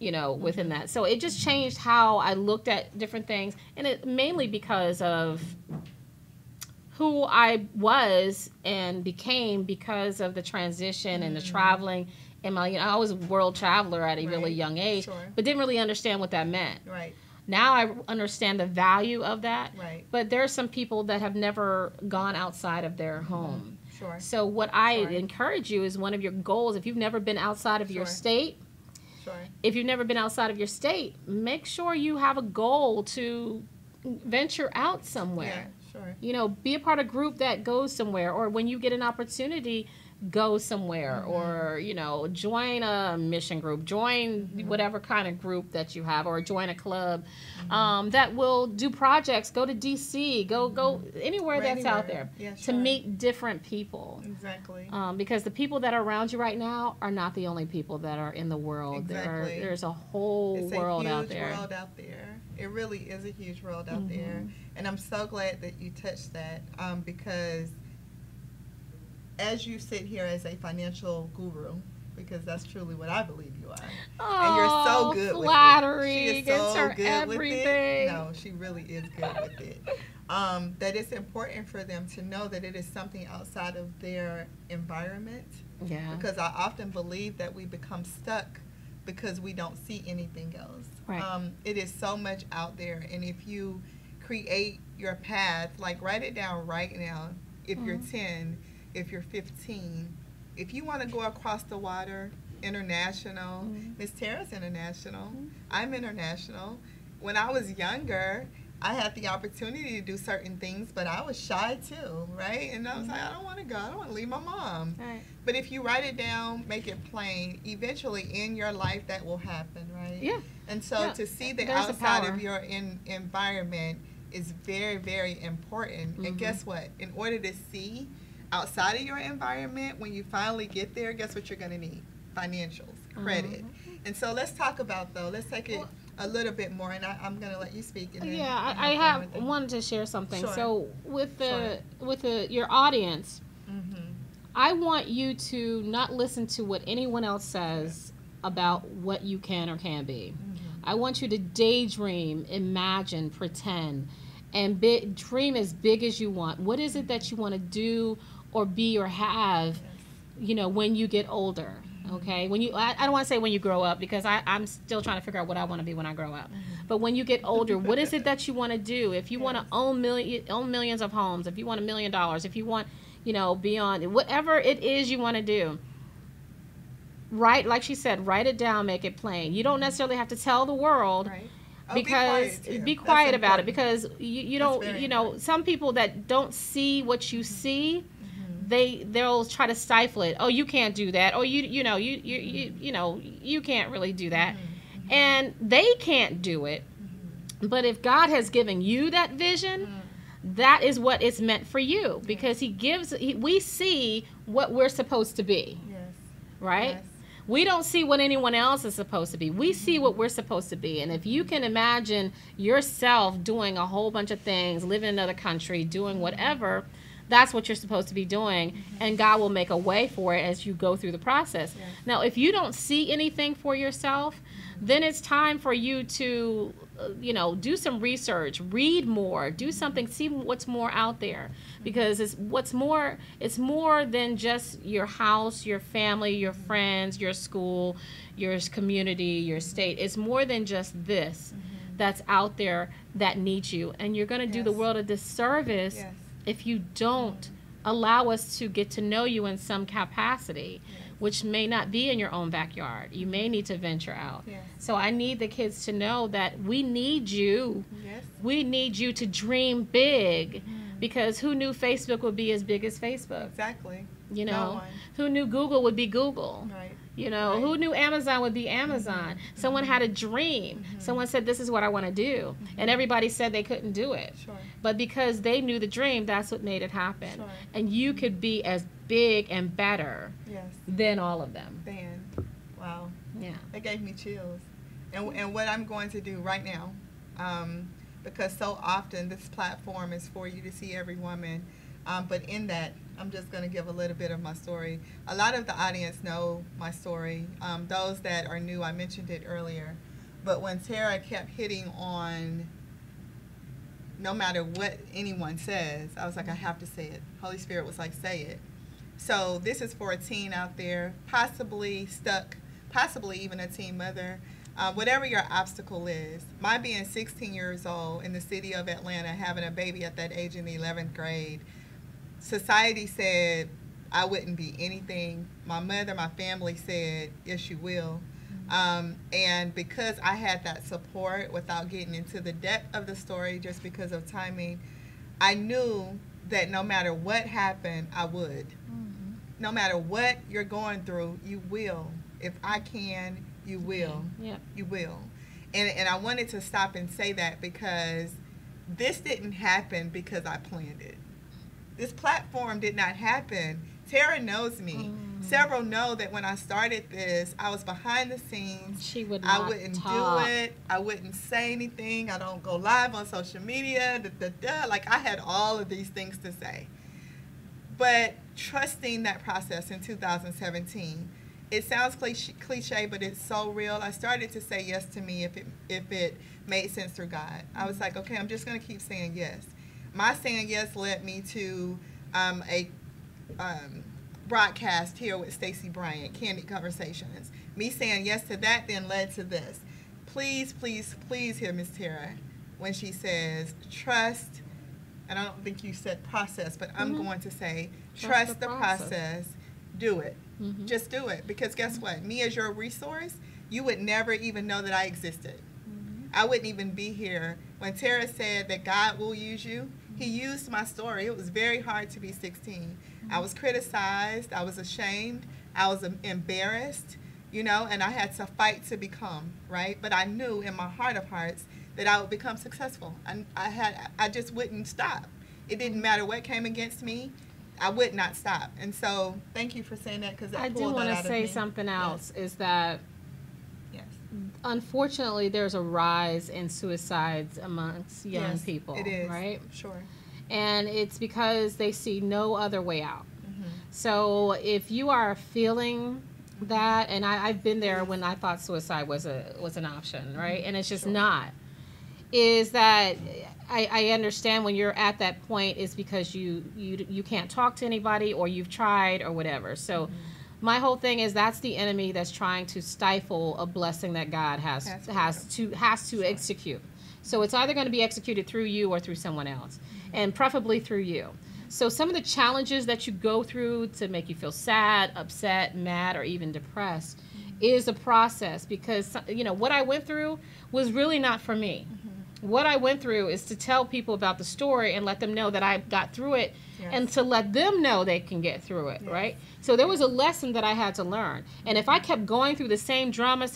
Within that. So it just changed how I looked at different things, and it mainly because of who I was and became because of the transition and the traveling. And I was a world traveler at a really young age, but didn't really understand what that meant.
Right.
Now I understand the value of that.
Right.
But there are some people that have never gone outside of their home.
Sure.
So what I encourage you is, one of your goals, if you've never been outside of your state, if you've never been outside of your state, make sure you have a goal to venture out somewhere. Be a part of a group that goes somewhere, or when you get an opportunity, go somewhere, or join a mission group, join whatever kind of group that you have, or join a club that will do projects. Go to DC, go anywhere that's out there to meet different people.
Exactly.
Because the people that are around you right now are not the only people that are in the world.
Exactly.
There's a whole world out there.
It's a huge world out there. It really is a huge world out there, and I'm so glad that you touched that, because as you sit here as a financial guru, because that's truly what I believe you are, and you're so good
flattery.
with it. She is so good
everything.
with it. No, she really is good with it. That it's important for them to know that it is something outside of their environment.
Yeah.
Because I often believe that we become stuck because we don't see anything else.
Right.
It is so much out there, and if you create your path, like write it down right now. If you're 10, if you're 15, if you want to go across the water, international. Miss Tara's international. I'm international. When I was younger, I had the opportunity to do certain things, but I was shy too, right? And I was like, I don't want to go. I don't want to leave my mom.
Right.
But if you write it down, make it plain, eventually in your life that will happen, right?
Yeah.
And so to see the outside of your environment is very, very important. And guess what? In order to see outside of your environment, when you finally get there, guess what you're going to need? Financials, credit. And so let's talk about, though, let's take it a little bit more, and I'm going to let you speak. And then
I wanted to share something.
Sure.
So with your audience, I want you to not listen to what anyone else says about what you can or can't be. I want you to daydream, imagine, pretend, and dream as big as you want. What is it that you want to do or be or have, when you get older? Okay, I don't want to say when you grow up, because I'm still trying to figure out what I want to be when I grow up. But when you get older, what is it that you want to do? If you want to own millions of homes, if you want $1 million, if you want, beyond, whatever it is you want to do, like she said, write it down, make it plain. You don't necessarily have to tell the world.
Right.
Because be quiet about it, because you don't, some people that don't see what you see, they'll try to stifle it. Oh, you can't do that. Oh, you can't really do that. And they can't do it. But if God has given you that vision, that is what it's meant for you, because we see what we're supposed to be.
Yes.
Right?
Yes.
We don't see what anyone else is supposed to be. We see what we're supposed to be. And if you can imagine yourself doing a whole bunch of things, living in another country, doing whatever, that's what you're supposed to be doing. And God will make a way for it as you go through the process. Yes. Now, if you don't see anything for yourself, then it's time for you to, do some research, read more, do something, see what's more out there. Because it's more than just your house, your family, your friends, your school, your community, your state. It's more than just this that's out there that needs you. And you're going to do the world a disservice if you don't allow us to get to know you in some capacity, which may not be in your own backyard. You may need to venture out.
Yes.
So I need the kids to know that we need you.
Yes.
We need you to dream big, because who knew Facebook would be as big as Facebook?
Exactly.
You
No
know,
one.
who knew Google would be Google?
Right.
You know,
Right.
who knew Amazon would be Amazon? Someone had a dream. Someone said, this is what I want to do. And everybody said they couldn't do it.
Sure.
But because they knew the dream, that's what made it happen.
Sure.
And you could be as big and better
Yes.
than all of them.
Dan. Wow.
Yeah.
That gave me chills. And what I'm going to do right now, because so often this platform is for you to see every woman, but in that, I'm just going to give a little bit of my story. A lot of the audience know my story. Those that are new, I mentioned it earlier. But when Tara kept hitting on, no matter what anyone says, I was like, I have to say it. Holy Spirit was like, say it. So this is for a teen out there, possibly stuck, possibly even a teen mother. Whatever your obstacle is, my being 16 years old in the city of Atlanta, having a baby at that age in the 11th grade, society said I wouldn't be anything. My mother, my family said, yes, you will. And because I had that support, without getting into the depth of the story, just because of timing, I knew that no matter what happened, I would. No matter what you're going through, you will. If I can, you will.
Yeah.
You will. And I wanted to stop and say that because this didn't happen because I planned it. This platform did not happen. Tara knows me. Several know that when I started this, I was behind the scenes.
She would not
I wouldn't
talk.
do it. I wouldn't say anything. I don't go live on social media. Like, I had all of these things to say. But trusting that process in 2017, it sounds cliche, but it's so real. I started to say yes to me if it made sense through God. I was like, okay, I'm just going to keep saying yes. My saying yes led me to a broadcast here with Stacey Bryant, Candid Conversations. Me saying yes to that then led to this. Please, please, please hear Miss Tara when she says trust, and I don't think you said process, but I'm going to say trust the process. Do it. Just do it. Because guess what? Me as your resource, you would never even know that I existed. I wouldn't even be here. When Tara said that God will use you, he used my story. It was very hard to be 16. I was criticized. I was ashamed. I was embarrassed, you know, and I had to fight to become, right? But I knew in my heart of hearts that I would become successful. I just wouldn't stop. It didn't matter what came against me. I would not stop. And so thank you for saying that, because
I do want to say something else, is that unfortunately there's a rise in suicides amongst young people.
It is.
Right?
Sure.
And it's because they see no other way out. So if you are feeling that, and I've been there when I thought suicide was an option, right? And it's just not. Is that I understand when you're at that point is because you can't talk to anybody, or you've tried, or whatever. So my whole thing is that's the enemy that's trying to stifle a blessing that God has to execute. So it's either going to be executed through you or through someone else, and preferably through you. So some of the challenges that you go through to make you feel sad, upset, mad, or even depressed is a process, because, you know, what I went through was really not for me. What I went through is to tell people about the story and let them know that I got through it, and to let them know they can get through it, right? So there was a lesson that I had to learn. And if I kept going through the same drama,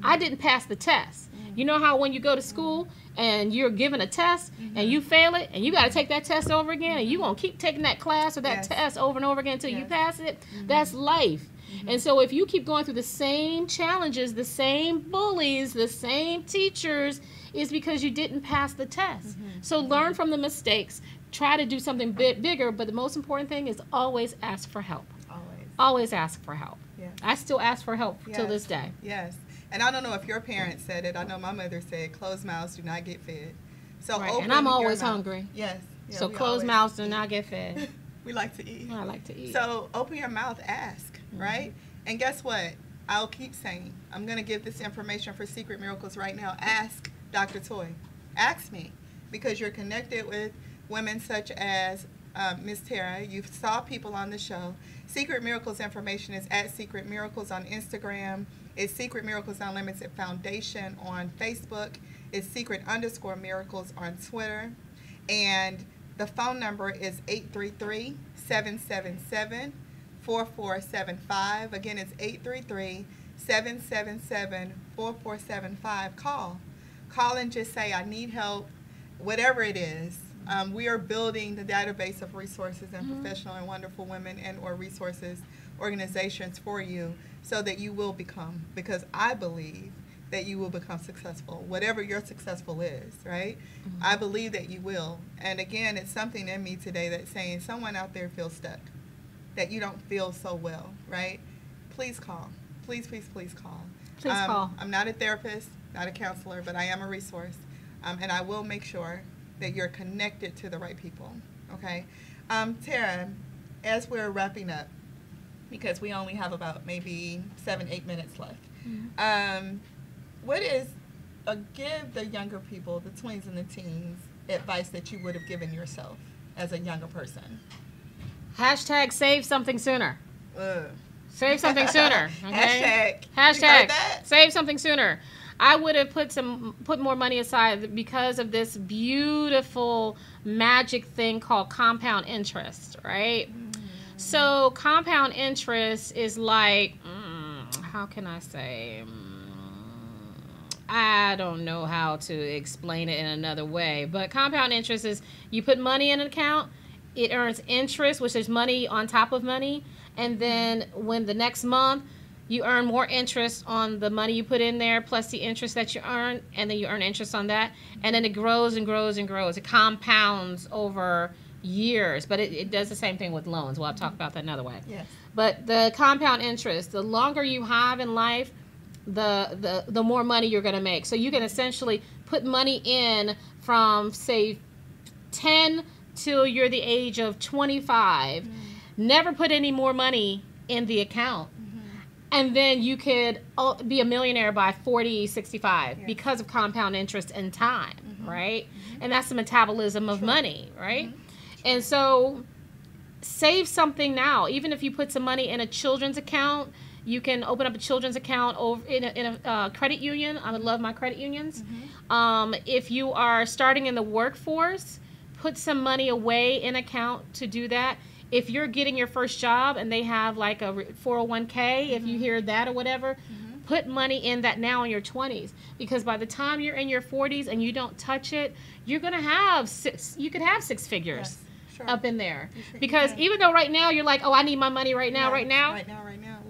I didn't pass the test. You know how when you go to school and you're given a test and you fail it, and you got to take that test over again, and you're going to keep taking that class or that test over and over again until you pass it? That's life. And so if you keep going through the same challenges, the same bullies, the same teachers, is because you didn't pass the test. So learn from the mistakes. Try to do something bigger, but the most important thing is always ask for help. Always ask for help. I still ask for help till this day.
Yes. And I don't know if your parents said it. I know my mother said, closed mouths do not get fed. So
and I'm always hungry.
Yes. Yeah,
so closed mouths do not get fed.
We like to eat.
I like to eat.
So open your mouth, ask, right? And guess what? I'll keep saying, I'm going to give this information for Secret Miracles right now. Ask Dr. Toy. Ask me, because you're connected with women such as Miss Tara. You saw people on the show. Secret Miracles information is at Secret Miracles on Instagram. It's Secret Miracles Unlimited Foundation on Facebook. It's Secret_Miracles on Twitter. And the phone number is 833-777-4475. Again, it's 833-777-4475. Call and just say, I need help, whatever it is. We are building the database of resources and professional and wonderful women and or resources organizations for you so that you will become, because I believe that you will become successful, whatever your successful is, right? I believe that you will. And again, it's something in me today that's saying someone out there feels stuck, that you don't feel so well, right? Please call. Please, please, please call.
Please call.
I'm not a therapist, not a counselor, but I am a resource. And I will make sure that you're connected to the right people, okay? Tara, as we're wrapping up, because we only have about maybe 7-8 minutes left, what is, give the younger people, the tweens and the teens, advice that you would have given yourself as a younger person?
Hashtag save something sooner. Save something sooner. Okay?
Hashtag
save something sooner. I would have put more money aside because of this beautiful magic thing called compound interest, right? So compound interest is like, how can I say? I don't know how to explain it in another way, but compound interest is you put money in an account, it earns interest, which is money on top of money, and then when the next month you earn more interest on the money you put in there plus the interest that you earn, and then you earn interest on that, and then it grows and grows and grows. It compounds over years, but it does the same thing with loans. Well, I'll talk about that another way.
Yes.
But the compound interest, the longer you have in life, the more money you're going to make. So you can essentially put money in from, say, 10 till you're the age of 25. Never put any more money in the account. And then you could be a millionaire by 40, 65 because of compound interest and time, right? And that's the metabolism of money, right? And so save something now. Even if you put some money in a children's account, you can open up a children's account in a credit union. I would love my credit unions. If you are starting in the workforce, put some money away in account to do that. If you're getting your first job and they have like a 401k, if you hear that or whatever, put money in that now in your 20s. Because by the time you're in your 40s and you don't touch it, you're going to have you could have six figures up in there. Because even though right now you're like, oh, I need my money right now.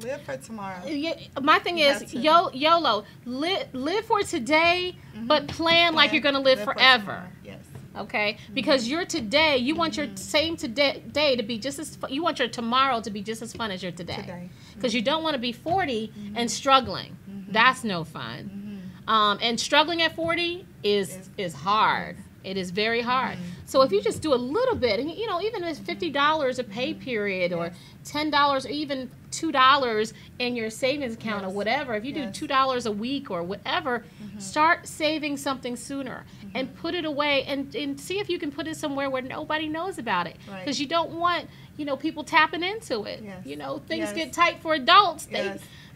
Live for tomorrow.
Yeah, my thing is, YOLO. Live for today, but plan like you're going to live forever.
Yes.
Okay, because your today, you want your same day to be just as you want your tomorrow to be just as fun as your today. Because you don't want to be 40 and struggling. That's no fun. And struggling at 40 is hard. It is very hard. So if you just do a little bit, and you know, even if it's $50 a pay period, or $10, or even $2 in your savings account, or whatever, if you do $2 a week or whatever, start saving something sooner and put it away, and see if you can put it somewhere where nobody knows about it, because you don't want, you know, people tapping into it. You know, things get tight for adults.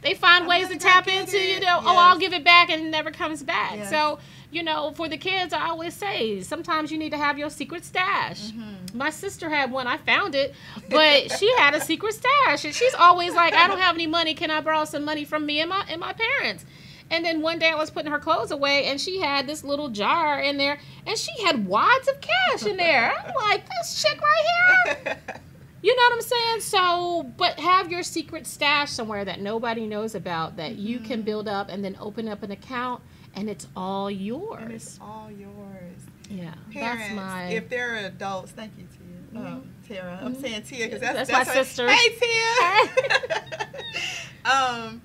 They find ways to tap into, you know, oh, I'll give it back, and it never comes back. So, you know, for the kids, I always say, sometimes you need to have your secret stash. My sister had one. I found it, but she had a secret stash. And she's always like, I don't have any money. Can I borrow some money from me and my parents? And then one day I was putting her clothes away, and she had this little jar in there, and she had wads of cash in there. I'm like, this chick right here? You know what I'm saying? So, but have your secret stash somewhere that nobody knows about, that you can build up, and then open up an account, and it's all yours.
And it's all yours.
Yeah.
Parents,
that's my...
if they're adults, thank you, Tia. Tara. I'm saying Tia because that's
my sister.
Hey, Tia.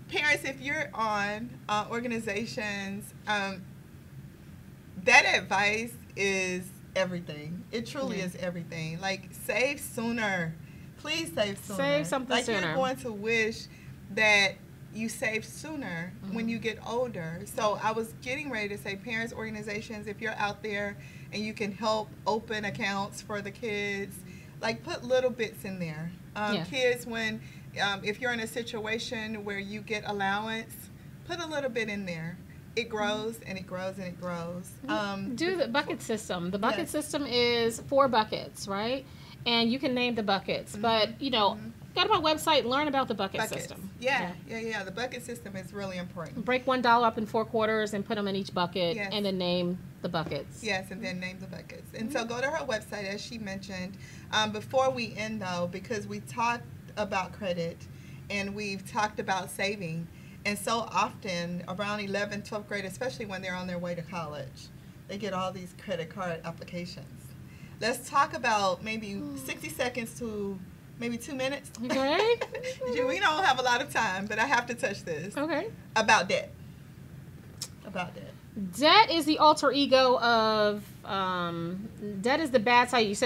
Parents, if you're on organizations, that advice is everything. It truly is everything. Like, save sooner. Please save sooner.
Save something
sooner. Like, you're going to wish that you save sooner when you get older. So I was getting ready to say, parents, organizations, if you're out there and you can help open accounts for the kids, like put little bits in there.
Yeah.
Kids, when if you're in a situation where you get allowance, put a little bit in there. It grows and it grows and it grows.
Do the bucket system. The bucket
Yes.
system is 4 buckets, right? And you can name the buckets, but go to my website, learn about the bucket
Buckets.
system.
Yeah. The bucket system is really important.
Break $1 up in 4 quarters and put them in each bucket,
Yes.
and then name the buckets.
Yes, and then name the buckets. And so go to her website, as she mentioned. Before we end, though, because we talked about credit and we've talked about saving, and so often around 11th, 12th grade, especially when they're on their way to college, they get all these credit card applications. Let's talk about maybe 60 seconds to maybe 2 minutes.
Okay.
We don't have a lot of time, but I have to touch this.
Okay.
About debt. About debt.
Debt is the alter ego of debt is the bad side.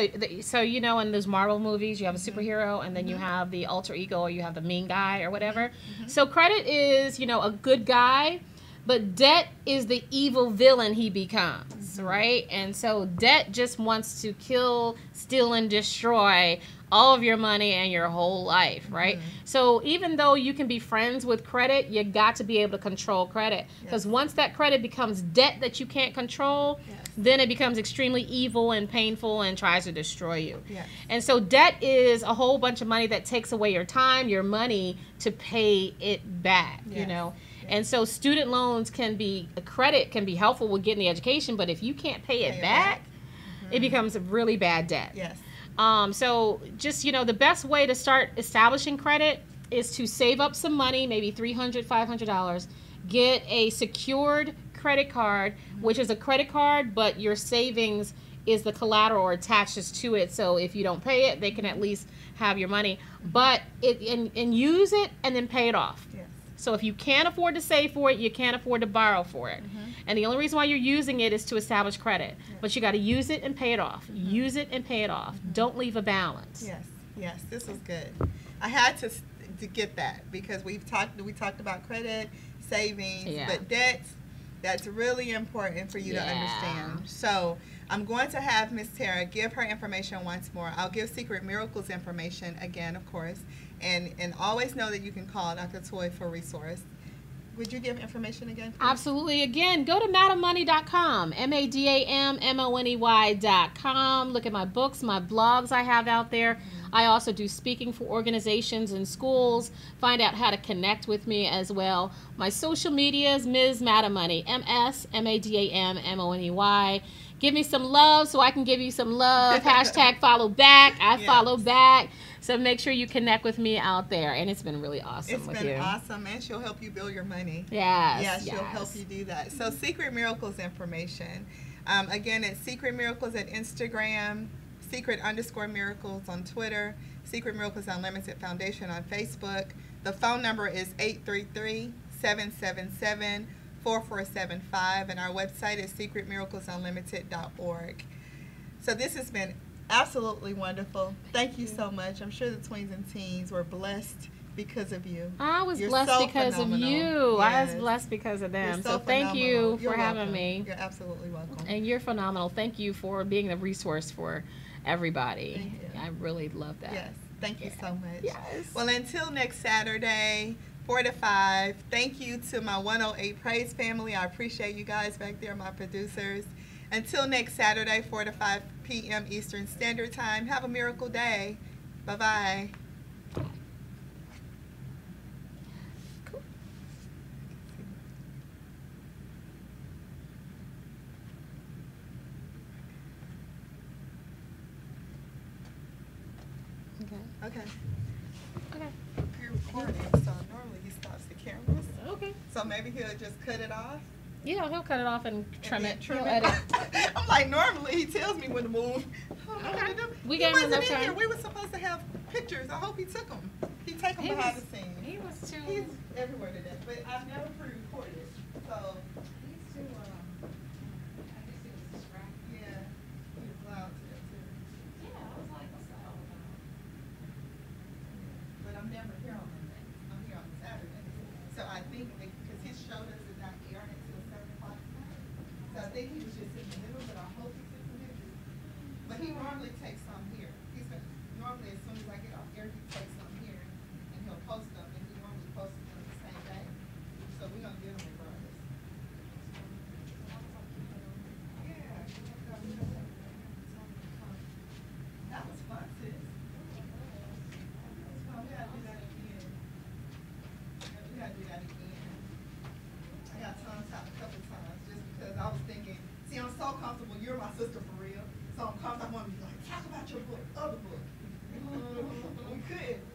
So you know, in those Marvel movies, you have a superhero, and then you have the alter ego, or you have the mean guy, or whatever. So credit is, a good guy, but debt is the evil villain he becomes, right? And so debt just wants to kill, steal, and destroy all of your money and your whole life, right? So even though you can be friends with credit, you got to be able to control credit. Because once that credit becomes debt that you can't control, then it becomes extremely evil and painful and tries to destroy you. And so debt is a whole bunch of money that takes away your time, your money, to pay it back, And so student loans credit can be helpful with getting the education, but if you can't pay it back, it becomes a really bad debt. So just, the best way to start establishing credit is to save up some money, maybe $300, $500, get a secured credit card, which is a credit card, but your savings is the collateral or attaches to it. So if you don't pay it, they can at least have your money, but and use it and then pay it off. So if you can't afford to save for it, you can't afford to borrow for it. And the only reason why you're using it is to establish credit. But you got to use it and pay it off. Use it and pay it off. Don't leave a balance.
Yes, this was good. I had to get that because we talked about credit, savings, but that's really important for you to understand. So I'm going to have Miss Tara give her information once more. I'll give Secret Miracles information again, of course. And always know that you can call Dr. Toy for resource. Would you give information again, please?
Absolutely. Again, go to madamoney.com, MADAMMONEY.com. Look at my books, my blogs I have out there. I also do speaking for organizations and schools. Find out how to connect with me as well. My social media is Ms. Madamoney, MSMADAMMONEY. Give me some love so I can give you some love. Hashtag follow back. I follow back. So make sure you connect with me out there. And it's been really awesome with you.
It's been awesome, and she'll help you build your money.
Yes.
She'll help you do that. So Secret Miracles information. Again, it's Secret Miracles at Instagram, Secret_Miracles on Twitter, Secret Miracles Unlimited Foundation on Facebook. The phone number is 833-777-4475, and our website is secretmiraclesunlimited.org. So this has been absolutely wonderful. Thank you so much. I'm sure the tweens and teens were blessed because of you.
I was blessed
so
because
phenomenal.
of you.
Yes.
I was blessed because of them.
You're so
thank you
You're
for having
welcome.
me.
You're absolutely welcome.
And you're phenomenal. Thank you for being the resource for everybody.
Thank you.
I really love that.
Yes. Thank you so much.
Yes.
Well, until next Saturday, 4 to 5, thank you to my 108 Praise family. I appreciate you guys back there, my producers. Until next Saturday, 4 to 5 p.m. Eastern Standard Time, have a miracle day. Bye-bye.
Cool.
Okay.
Okay.
You're recording, so normally he stops the cameras.
Okay.
So maybe he'll just cut it off.
Yeah, he'll cut it off and trim
And
it.
then
He'll edit.
I'm like, normally he tells me when to move. I don't know what to do.
We
He
gave him
wasn't
enough
in
time.
here. We were supposed to have pictures. I hope he took them. He take them
He
behind
was-
the scenes.
He was too.
He's everywhere today, but I've never pre-recorded, so
He's too. I guess he was distracted.
yeah, he was loud today too.
Yeah, I was like, what's that all about?
But I'm never here on Monday. I'm here on Saturday. So I think because his show doesn't not air until 7 o'clock tonight. So I think he was just in the middle, but I hope he took some pictures. But he normally takes some here. He's gonna See, I'm so comfortable. You're my sister for real. So I'm comfortable. I want to be like, talk about your book, other book. We couldn't.